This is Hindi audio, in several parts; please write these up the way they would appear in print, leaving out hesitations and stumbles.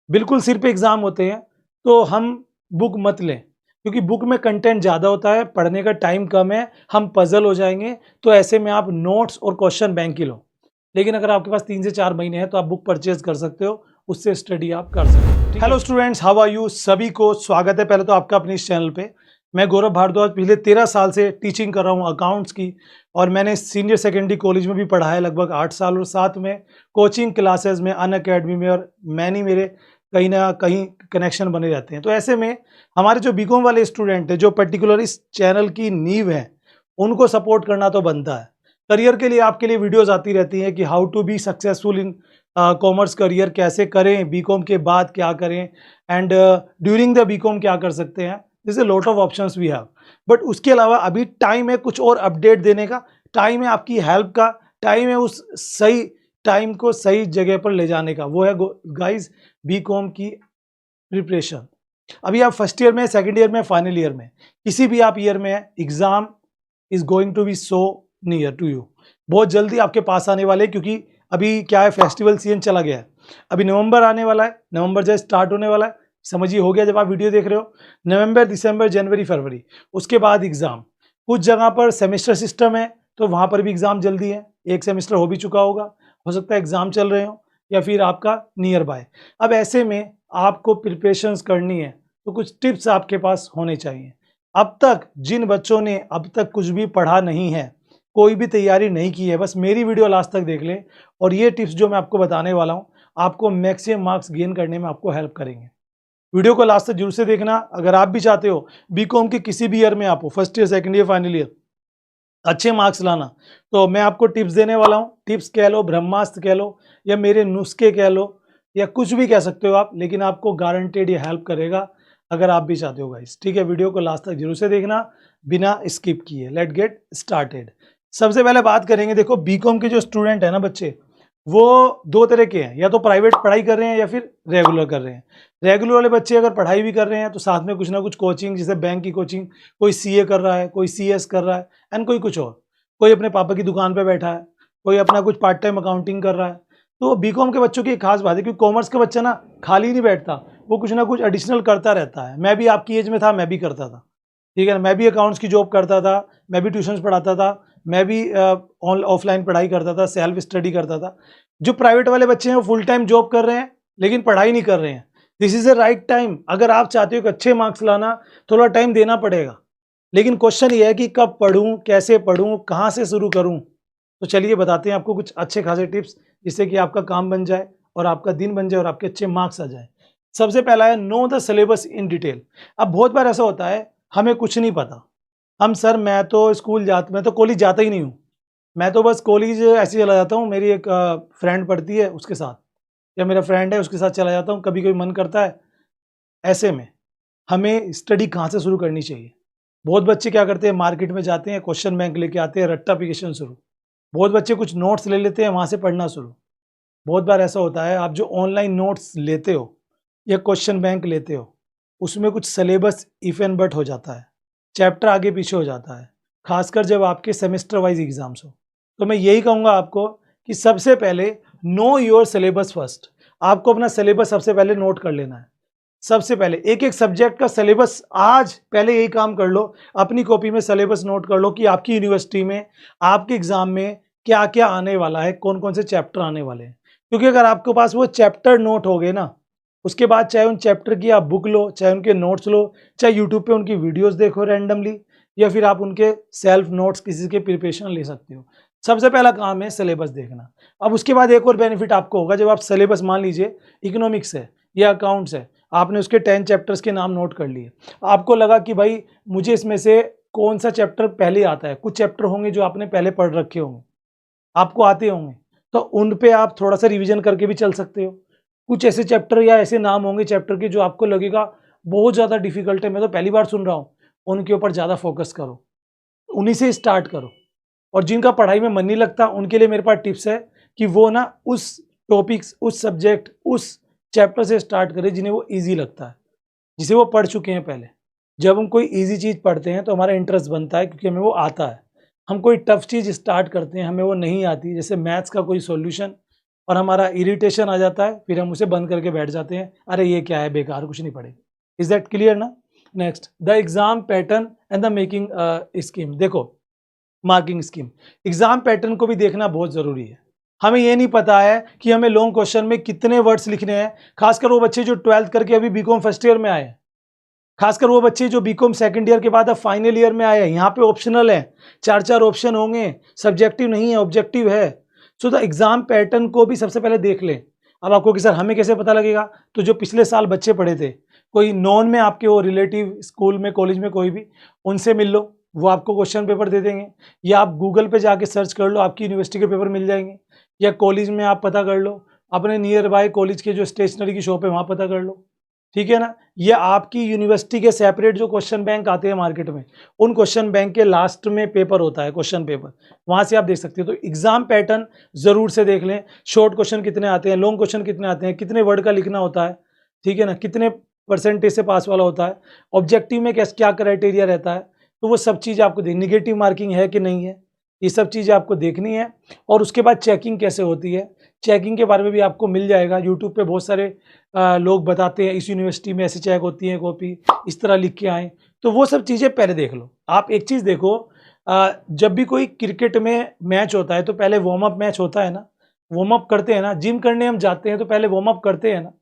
बिल्कुल सिर पे एग्ज़ाम होते हैं, तो हम बुक मत लें, क्योंकि बुक में कंटेंट ज़्यादा होता है, पढ़ने का टाइम कम है, हम पज़ल हो जाएँगे, तो ऐसे में आप नोट्स और क्वेश्चन बैंक ही लो। लेकिन अगर आपके पास 3 से 4 महीने हैं, तो आप बुक परचेज़ कर सकते हो, उससे स्टडी आप कर सकते हो। ठीक है? Hello students, how are you? सभी को स्वागत है पहले तो आपका अपने इस चैनल पे। मैं गौरव भारद्वाज पिछले 13 साल से टीचिंग कर रहा हूँ अकाउंट्स की, और मैंने सीनियर सेकेंडरी कॉलेज में भी पढ़ा है लगभग 8 साल, और साथ में कोचिंग क्लासेस में, अनअकैडमी में, और मैंने मेरे कहीं ना कहीं कनेक्शन बने रहते हैं। तो ऐसे में हमारे जो बीकॉम वाले स्टूडेंट हैं, जो पर्टिकुलर इस चैनल की नींव है, उनको सपोर्ट करना तो बनता है। करियर के लिए आपके लिए वीडियोस आती रहती हैं कि how to be successful in commerce career, कैसे करें, बीकॉम के बाद क्या करें, एंड ड्यूरिंग द बीकॉम क्या कर सकते हैं। This a lot of options we have, but उसके अलावा अभी टाइम है कुछ और अपडेट देने का, टाइम है आपकी हेल्प का, टाइम है उस सही टाइम को सही जगह पर ले जाने का। वो है गाइस बीकॉम की प्रिपरेशन। अभी आप फर्स्ट ईयर में, सेकंड ईयर में, फाइनल ईयर में, किसी भी आप ईयर में, exam is going to be so near to you. बहुत जल्दी आपके पास आने वाले हैं, क्योंकि अभी क्या है, फेस्टिवल सीजन चला गया है। अभी नवंबर आने वाला है, नवंबर जब स्टार्ट होने वाला है, समझिए हो गया जब आप वीडियो देख रहे हो। नवंबर, दिसंबर, जनवरी, फरवरी, उसके बाद एग्जाम। कुछ जगह पर सेमेस्टर सिस्टम है, तो वहां पर भी एग्जाम जल्दी है। एक सेमेस्टर हो भी चुका होगा, हो सकता है एग्जाम चल रहे हो, या फिर आपका नियर बाय। अब ऐसे में आपको प्रिपरेशंस करनी है, तो कुछ टिप्स आपके पास होने चाहिए। अब तक जिन बच्चों ने अब तक कुछ भी पढ़ा नहीं है, कोई भी तैयारी नहीं की है, बस मेरी वीडियो लास्ट तक देख लें, और ये टिप्स जो मैं आपको बताने वाला हूं, आपको मैक्सिमम मार्क्स गेन करने में आपको हेल्प करेंगे। वीडियो को लास्ट तक जरूर से देखना। अगर आप भी चाहते हो बीकॉम के किसी भी ईयर में आप हो, first year, second year, final year, अच्छे मार्क्स लाना, तो मैं आपको टिप्स देने वाला हूं। टिप्स कह लो, ब्रह्मास्त्र कह लो, या मेरे नुस्खे कह लो, या कुछ भी कह सकते हो आप, लेकिन आपको गारंटेड ये हेल्प करेगा अगर आप भी चाहते हो गाइस। ठीक है, वीडियो को लास्ट तक जरूर से देखना बिना स्किप किए। Let get started. सबसे पहले बात करेंगे, देखो बीकॉम के जो स्टूडेंट है ना बच्चे, वो दो तरह के हैं, या तो प्राइवेट पढ़ाई कर रहे हैं या फिर रेगुलर कर रहे हैं। रेगुलर वाले बच्चे अगर पढ़ाई भी कर रहे हैं, तो साथ में कुछ ना कुछ कोचिंग, जैसे बैंक की कोचिंग, कोई सीए कर रहा है, कोई सीएस कर रहा है, एंड कोई कुछ और, कोई अपने पापा की दुकान पे बैठा है, कोई अपना कुछ पार्ट टाइम अकाउंटिंग कर रहा है। तो बीकॉम के बच्चों की एक खास बात है, क्योंकि कॉमर्स का बच्चा ना खाली नहीं बैठता, वो कुछ ना कुछ एडिशनल करता रहता है। मैं भी आपकी एज में था, मैं भी करता था, ठीक है ना। मैं भी अकाउंट्स की जॉब करता था, मैं भी ट्यूशंस पढ़ाता था, मैं भी ऑफलाइन पढ़ाई करता था, सेल्फ स्टडी करता था। जो प्राइवेट वाले बच्चे हैं वो फुल टाइम जॉब कर रहे हैं, लेकिन पढ़ाई नहीं कर रहे हैं। This is the right time. अगर आप चाहते हो कि अच्छे मार्क्स लाना, थोड़ा टाइम देना पड़ेगा। लेकिन क्वेश्चन ये है कि कब पढ़ूं, कैसे पढ़ूं, कहां से शुरू करूं। तो चलिए बताते हैं आपको कुछ अच्छे खासे टिप्स, जिससे कि आपका काम बन जाए, और आपका दिन बन जाए, और आपके अच्छे मार्क्स आ जाए। सबसे पहला है know the syllabus in detail. अब बहुत बार ऐसा होता है, हमें कुछ नहीं पता। हम सर, मैं तो कॉलेज जाता ही नहीं हूँ, मैं तो बस कॉलेज ऐसे चला जाता हूँ, मेरी एक फ्रेंड पढ़ती है उसके साथ, या मेरा फ्रेंड है उसके साथ चला जाता हूँ, कभी कभी मन करता है। ऐसे में हमें स्टडी कहाँ से शुरू करनी चाहिए? बहुत बच्चे क्या करते हैं, मार्केट में जाते हैं, क्वेश्चन बैंक लेके आते हैं, रट्टा एप्लीकेशन शुरू। बहुत बच्चे कुछ नोट्स ले लेते हैं, वहाँ से पढ़ना शुरू। बहुत बार ऐसा होता है, आप जो ऑनलाइन नोट्स लेते हो या क्वेश्चन बैंक लेते हो, उसमें कुछ सिलेबस इफ एंड बट हो जाता है, चैप्टर आगे पीछे हो जाता है, खासकर जब आपके सेमेस्टर वाइज एग्जाम्स हो। तो मैं यही कहूँगा आपको कि सबसे पहले नो योर सिलेबस फर्स्ट। आपको अपना सिलेबस सबसे पहले नोट कर लेना है। सबसे पहले एक एक सब्जेक्ट का सिलेबस, आज पहले यही काम कर लो, अपनी कॉपी में सिलेबस नोट कर लो कि आपकी यूनिवर्सिटी में, आपके एग्जाम में क्या क्या आने वाला है, कौन कौन से चैप्टर आने वाले हैं। क्योंकि अगर आपके पास वो चैप्टर नोट हो गए ना, उसके बाद चाहे उन चैप्टर की आप बुक लो, चाहे उनके नोट्स लो, चाहे यूट्यूब पे उनकी वीडियोस देखो रैंडमली, या फिर आप उनके सेल्फ नोट्स किसी के प्रिपरेशन ले सकते हो। सबसे पहला काम है सिलेबस देखना। अब उसके बाद एक और बेनिफिट आपको होगा, जब आप सिलेबस, मान लीजिए इकोनॉमिक्स है या अकाउंट्स है, आपने उसके 10 चैप्टर्स के नाम नोट कर लिए, आपको लगा कि भाई मुझे इसमें से कौन सा चैप्टर पहले आता है। कुछ चैप्टर होंगे जो आपने पहले पढ़ रखे होंगे, आपको आते होंगे, तो उन पे आप थोड़ा सा रिवीजन करके भी चल सकते हो। कुछ ऐसे चैप्टर या ऐसे नाम होंगे चैप्टर के जो आपको लगेगा बहुत ज़्यादा डिफिकल्ट है, मैं तो पहली बार सुन रहा हूँ, उनके ऊपर ज़्यादा फोकस करो, उन्हीं से स्टार्ट करो। और जिनका पढ़ाई में मन नहीं लगता, उनके लिए मेरे पास टिप्स है कि वो ना उस टॉपिक्स, उस सब्जेक्ट, उस चैप्टर से स्टार्ट करें जिन्हें वो ईजी लगता है, जिसे वो पढ़ चुके हैं पहले। जब हम कोई ईजी चीज़ पढ़ते हैं तो हमारा इंटरेस्ट बनता है, क्योंकि हमें वो आता है। हम कोई टफ चीज़ स्टार्ट करते हैं, हमें वो नहीं आती, जैसे मैथ्स का कोई सॉल्यूशन, और हमारा इरिटेशन आ जाता है, फिर हम उसे बंद करके बैठ जाते हैं, अरे ये क्या है, बेकार, कुछ नहीं पढ़ेंगे। इज दैट क्लियर ना? Next, the exam pattern and the making scheme. देखो, मार्किंग स्कीम, एग्जाम पैटर्न को भी देखना बहुत जरूरी है। हमें ये नहीं पता है कि हमें लॉन्ग क्वेश्चन में कितने वर्ड्स लिखने हैं, खासकर वो बच्चे जो 12th करके अभी बीकॉम फर्स्ट ईयर में आए हैं, खासकर वो बच्चे जो बीकॉम सेकंड ईयर के बाद अब फाइनल ईयर में आए हैं। यहाँ पे ऑप्शनल है, 4 ऑप्शन होंगे, सब्जेक्टिव नहीं है, ऑब्जेक्टिव है। सो द एग्जाम पैटर्न को भी सबसे पहले देख लें। अब आपको कि सर हमें कैसे पता लगेगा, तो जो पिछले साल बच्चे पढ़े थे, कोई नॉन में आपके वो रिलेटिव स्कूल में, कॉलेज में, कोई भी, उनसे मिल लो, वो आपको क्वेश्चन पेपर दे देंगे। या आप गूगल पे जाके सर्च कर लो, आपकी यूनिवर्सिटी के पेपर मिल जाएंगे। या कॉलेज में आप पता कर लो, अपने नियर बाय कॉलेज के जो स्टेशनरी की शॉप है वहाँ पता कर लो, ठीक है ना। ये आपकी यूनिवर्सिटी के सेपरेट जो क्वेश्चन बैंक आते हैं मार्केट में, उन क्वेश्चन बैंक के लास्ट में पेपर होता है, क्वेश्चन पेपर, वहां से आप देख सकते हो। तो एग्जाम पैटर्न जरूर से देख लें, शॉर्ट क्वेश्चन कितने आते हैं, लॉन्ग क्वेश्चन कितने आते हैं, कितने वर्ड का लिखना होता है, ठीक है ना, कितने परसेंटेज से पास वाला होता है, ऑब्जेक्टिव में क्या क्राइटेरिया रहता है। तो वो सब चीज़ आपको निगेटिव मार्किंग है कि नहीं है, ये सब चीज़ें आपको देखनी है। और उसके बाद चेकिंग कैसे होती है, चेकिंग के बारे में भी आपको मिल जाएगा। यूट्यूब पे बहुत सारे लोग बताते हैं, इस यूनिवर्सिटी में ऐसे चेक होती है कॉपी, इस तरह लिख के आए। तो वो सब चीज़ें पहले देख लो। आप एक चीज़ देखो, जब भी कोई क्रिकेट में मैच होता है तो पहले वार्म अप मैच होता है ना, वार्म अप करते हैं ना, जिम करने हम जाते हैं तो पहले वार्म अप करते हैं ना,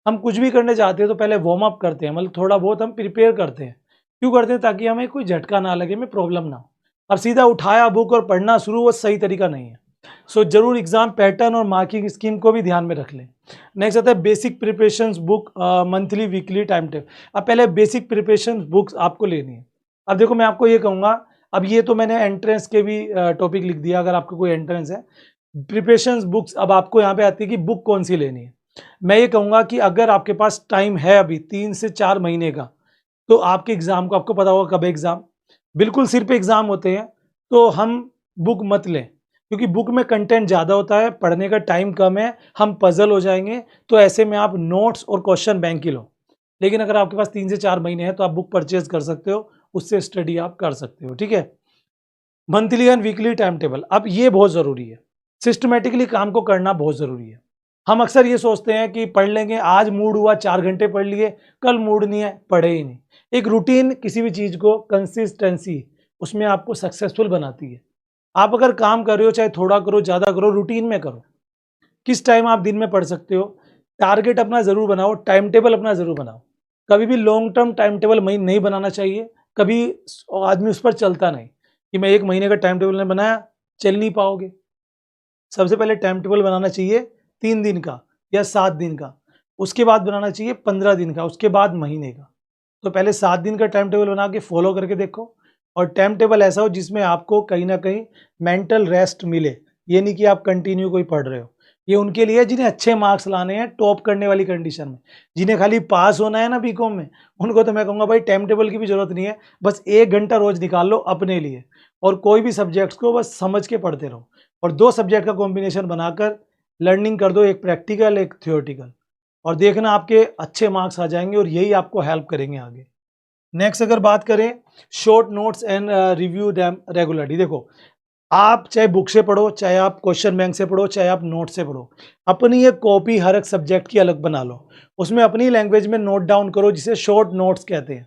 हम कुछ भी करने जाते हैं तो पहले वार्म अप करते हैं, मतलब थोड़ा बहुत हम प्रिपेयर करते हैं। क्यों करते हैं? ताकि हमें कोई झटका ना लगे, हमें प्रॉब्लम ना हो। अब सीधा उठाया बुक और पढ़ना शुरू, वो सही तरीका नहीं है। सो जरूर एग्जाम पैटर्न और मार्किंग स्कीम को भी ध्यान में रख लें। नेक्स्ट आता है basic preparations book, monthly weekly time table. अब पहले बेसिक प्रिपरेशंस बुक्स आपको लेनी है। अब देखो मैं आपको ये कहूँगा, अब ये तो मैंने एंट्रेंस के भी टॉपिक लिख दिया, अगर आपको कोई एंट्रेंस है, प्रिपरेशंस बुक्स, अब आपको यहाँ पे आती है कि बुक कौन सी लेनी है। मैं ये कहूँगा कि अगर आपके पास टाइम है अभी 3 से 4 महीने का, तो आपके एग्जाम को, आपको पता होगा कब एग्जाम, बिल्कुल सिर पे एग्जाम होते हैं, तो हम बुक मत लें, क्योंकि बुक में कंटेंट ज़्यादा होता है, पढ़ने का टाइम कम है, हम पजल हो जाएंगे। तो ऐसे में आप नोट्स और क्वेश्चन बैंक ही लो। लेकिन अगर आपके पास 3 से 4 महीने हैं तो आप बुक परचेज कर सकते हो, उससे स्टडी आप कर सकते हो, ठीक है। Monthly and weekly time table, अब ये बहुत ज़रूरी है, सिस्टमेटिकली काम को करना बहुत ज़रूरी है। हम अक्सर ये सोचते हैं कि पढ़ लेंगे, आज मूड हुआ 4 घंटे पढ़ लिए, कल मूड नहीं है, पढ़े ही नहीं। एक रूटीन किसी भी चीज़ को, कंसिस्टेंसी उसमें आपको सक्सेसफुल बनाती है। आप अगर काम कर रहे हो, चाहे थोड़ा करो, ज़्यादा करो, रूटीन में करो। किस टाइम आप दिन में पढ़ सकते हो, टारगेट अपना ज़रूर बनाओ, टाइम टेबल अपना ज़रूर बनाओ। कभी भी लॉन्ग टर्म टाइम टेबल नहीं बनाना चाहिए, कभी आदमी उस पर चलता नहीं कि मैं 1 महीने का टाइम टेबल नहीं बनाया, चल नहीं पाओगे। सबसे पहले टाइम टेबल बनाना चाहिए 3 दिन का या 7 दिन का, उसके बाद बनाना चाहिए 15 दिन का, उसके बाद महीने का। तो पहले 7 दिन का टाइम टेबल बना के फॉलो करके देखो, और टाइम टेबल ऐसा हो जिसमें आपको कहीं ना कहीं मेंटल रेस्ट मिले। ये नहीं कि आप कंटिन्यू कोई पढ़ रहे हो। ये उनके लिए जिन्हें अच्छे मार्क्स लाने हैं, टॉप करने वाली कंडीशन में। जिन्हें खाली पास होना है ना बीकॉम में, उनको तो मैं कहूँगा भाई टाइम टेबल की भी जरूरत नहीं है, बस 1 घंटा रोज निकाल लो अपने लिए, और कोई भी सब्जेक्ट्स को बस समझ के पढ़ते रहो, और 2 सब्जेक्ट का कॉम्बिनेशन बनाकर लर्निंग कर दो, एक प्रैक्टिकल एक थियोरटिकल, और देखना आपके अच्छे मार्क्स आ जाएंगे, और यही आपको हेल्प करेंगे आगे। नेक्स्ट अगर बात करें short notes and review them regularly. देखो, आप चाहे बुक से पढ़ो, चाहे आप क्वेश्चन बैंक से पढ़ो, चाहे आप नोट से पढ़ो, अपनी एक कॉपी हर एक सब्जेक्ट की अलग बना लो, उसमें अपनी लैंग्वेज में नोट डाउन करो, जिसे शॉर्ट नोट्स कहते हैं।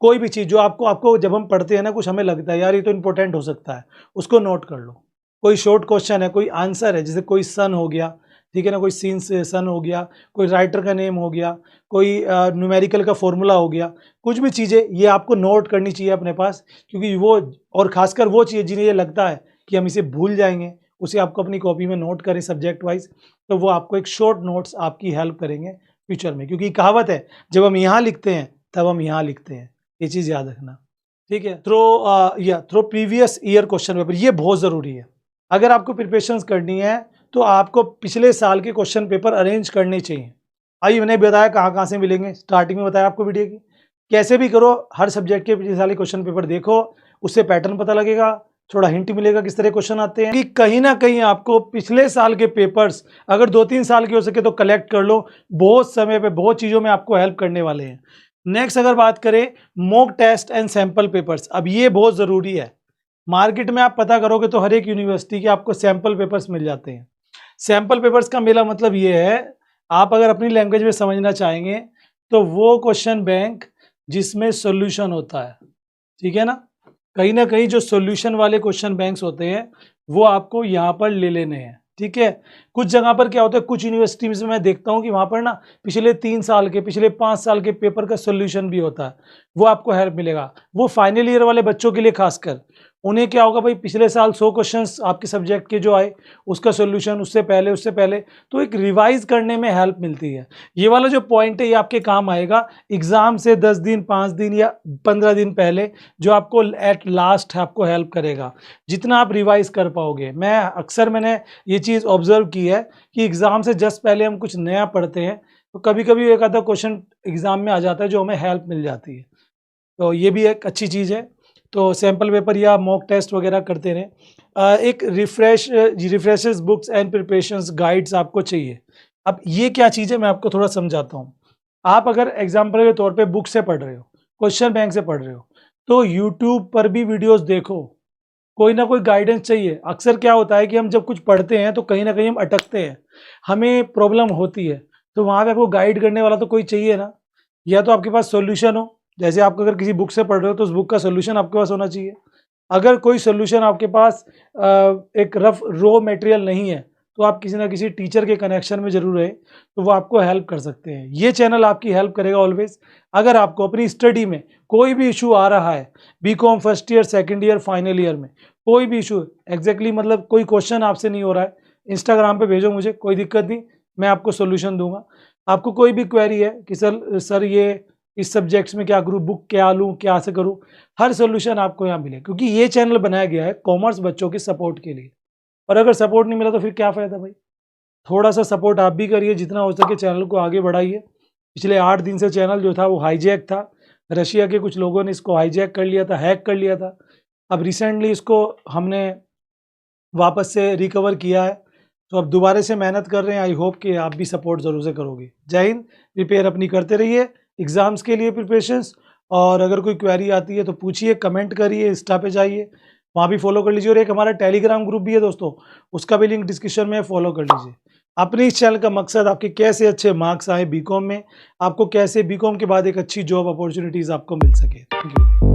कोई भी चीज़ जो आपको आपको जब हम पढ़ते हैं ना, कुछ हमें लगता है यार ये तो इंपॉर्टेंट हो सकता है, उसको नोट कर लो। कोई शॉर्ट क्वेश्चन है, कोई आंसर है, जैसे कोई सन हो गया, ठीक है ना, कोई सीन से सन हो गया, कोई राइटर का नेम हो गया, कोई न्यूमेरिकल का फॉर्मूला हो गया, कुछ भी चीज़ें ये आपको नोट करनी चाहिए अपने पास, क्योंकि वो, और खासकर वो चीज़ें जिन्हें ये लगता है कि हम इसे भूल जाएंगे, उसे आपको अपनी कॉपी में नोट करें सब्जेक्ट वाइज, तो वो आपको एक शॉर्ट नोट्स आपकी हेल्प करेंगे फ्यूचर में। क्योंकि कहावत है, जब हम यहाँ लिखते हैं तब हम यहाँ लिखते हैं, ये चीज़ याद रखना, ठीक है। Through previous year question paper, ये बहुत ज़रूरी है। अगर आपको प्रिपरेशंस करनी है तो आपको पिछले साल के क्वेश्चन पेपर अरेंज करने चाहिए। आइए, मैंने बताया कहाँ कहाँ से मिलेंगे, स्टार्टिंग में बताया आपको वीडियो की। कैसे भी करो, हर सब्जेक्ट के पिछले साल के क्वेश्चन पेपर देखो, उससे पैटर्न पता लगेगा, थोड़ा हिंट मिलेगा किस तरह क्वेश्चन आते हैं, कि कहीं ना कहीं आपको पिछले साल के पेपर्स अगर 2-3 साल के हो सके तो कलेक्ट कर लो, बहुत समय पे बहुत चीज़ों में आपको हेल्प करने वाले हैं। नेक्स्ट अगर बात करें mock test and sample papers, अब ये बहुत ज़रूरी है। मार्केट में आप पता करोगे तो हर एक यूनिवर्सिटी के आपको सैंपल पेपर्स मिल जाते हैं। सैंपल पेपर्स का मेरा मतलब ये है, आप अगर अपनी लैंग्वेज में समझना चाहेंगे तो वो क्वेश्चन बैंक जिसमें सॉल्यूशन होता है, ठीक है ना? कहीं ना कहीं जो सॉल्यूशन वाले क्वेश्चन बैंक्स होते हैं वो आपको यहाँ पर ले लेने हैं, ठीक है? कुछ जगह पर क्या होता है, कुछ यूनिवर्सिटीज में मैं देखता हूँ कि वहाँ पर ना पिछले 3 साल के, पिछले 5 साल के पेपर का सॉल्यूशन भी होता है, वो आपको हेल्प मिलेगा। वो फाइनल ईयर वाले बच्चों के लिए खासकर, उन्हें क्या होगा भाई, पिछले साल 100 क्वेश्चंस आपके सब्जेक्ट के जो आए उसका सॉल्यूशन, उससे पहले तो एक रिवाइज करने में हेल्प मिलती है। ये वाला जो पॉइंट है ये आपके काम आएगा एग्जाम से 10 दिन, 5 दिन या 15 दिन पहले, जो आपको एट लास्ट आपको हेल्प करेगा जितना आप रिवाइज कर पाओगे। मैंने ये चीज़ ऑब्जर्व की है कि एग्जाम से जस्ट पहले हम कुछ नया पढ़ते हैं तो कभी कभी एक आधा क्वेश्चन एग्जाम में आ जाता है जो हमें हेल्प मिल जाती है, तो ये भी एक अच्छी चीज़ है। तो सैम्पल पेपर या मॉक टेस्ट वगैरह करते रहें। एक refreshes books and preparations guides आपको चाहिए। अब ये क्या चीज़ है मैं आपको थोड़ा समझाता हूँ। आप अगर एग्जाम्पल के तौर पे बुक से पढ़ रहे हो, क्वेश्चन बैंक से पढ़ रहे हो, तो यूट्यूब पर भी वीडियोस देखो, कोई ना कोई गाइडेंस चाहिए। अक्सर क्या होता है कि हम जब कुछ पढ़ते हैं तो कहीं ना कहीं हम अटकते हैं, हमें प्रॉब्लम होती है, तो वहाँ पे आपको गाइड करने वाला तो कोई चाहिए ना। या तो आपके पास सॉल्यूशन हो, जैसे आप अगर किसी बुक से पढ़ रहे हो तो उस बुक का सॉल्यूशन आपके पास होना चाहिए। अगर कोई सॉल्यूशन आपके पास एक रफ रो मटेरियल नहीं है तो आप किसी ना किसी टीचर के कनेक्शन में जरूर रहे, तो वो आपको हेल्प कर सकते हैं। ये चैनल आपकी हेल्प करेगा ऑलवेज। अगर आपको अपनी स्टडी में कोई भी इशू आ रहा है, BCom first year, second year, final year में कोई भी इशू एग्जैक्टली मतलब कोई क्वेश्चन आपसे नहीं हो रहा है, इंस्टाग्राम पे भेजो मुझे, कोई दिक्कत नहीं, मैं आपको सोल्यूशन दूंगा। आपको कोई भी क्वेरी है कि सर ये इस सब्जेक्ट्स में क्या करूँ, बुक क्या लूँ, क्या से करूँ, हर सोल्यूशन आपको यहाँ मिले, क्योंकि ये चैनल बनाया गया है कॉमर्स बच्चों के सपोर्ट के लिए। और अगर सपोर्ट नहीं मिला तो फिर क्या फ़ायदा भाई। थोड़ा सा सपोर्ट आप भी करिए, जितना हो सके चैनल को आगे बढ़ाइए। पिछले 8 दिन से चैनल जो था वो हाईजैक था, रशिया के कुछ लोगों ने इसको हाईजैक कर लिया था, हैक कर लिया था। अब रिसेंटली इसको हमने वापस से रिकवर किया है, तो अब दोबारा से मेहनत कर रहे हैं। आई होप कि आप भी सपोर्ट ज़रूर से करोगे। जय हिंद। प्रिपेयर अपनी करते रहिए एग्ज़ाम्स के लिए प्रिपरेशंस, और अगर कोई क्वेरी आती है तो पूछिए, कमेंट करिए, इंस्टा पे जाइए, वहाँ भी फॉलो कर लीजिए। और एक हमारा टेलीग्राम ग्रुप भी है दोस्तों, उसका भी लिंक डिस्क्रिप्शन में है, फॉलो कर लीजिए। अपने इस चैनल का मकसद आपके कैसे अच्छे मार्क्स आए बीकॉम में, आपको कैसे बीकॉम के बाद एक अच्छी जॉब अपॉर्चुनिटीज़ आपको मिल सके। Thank you.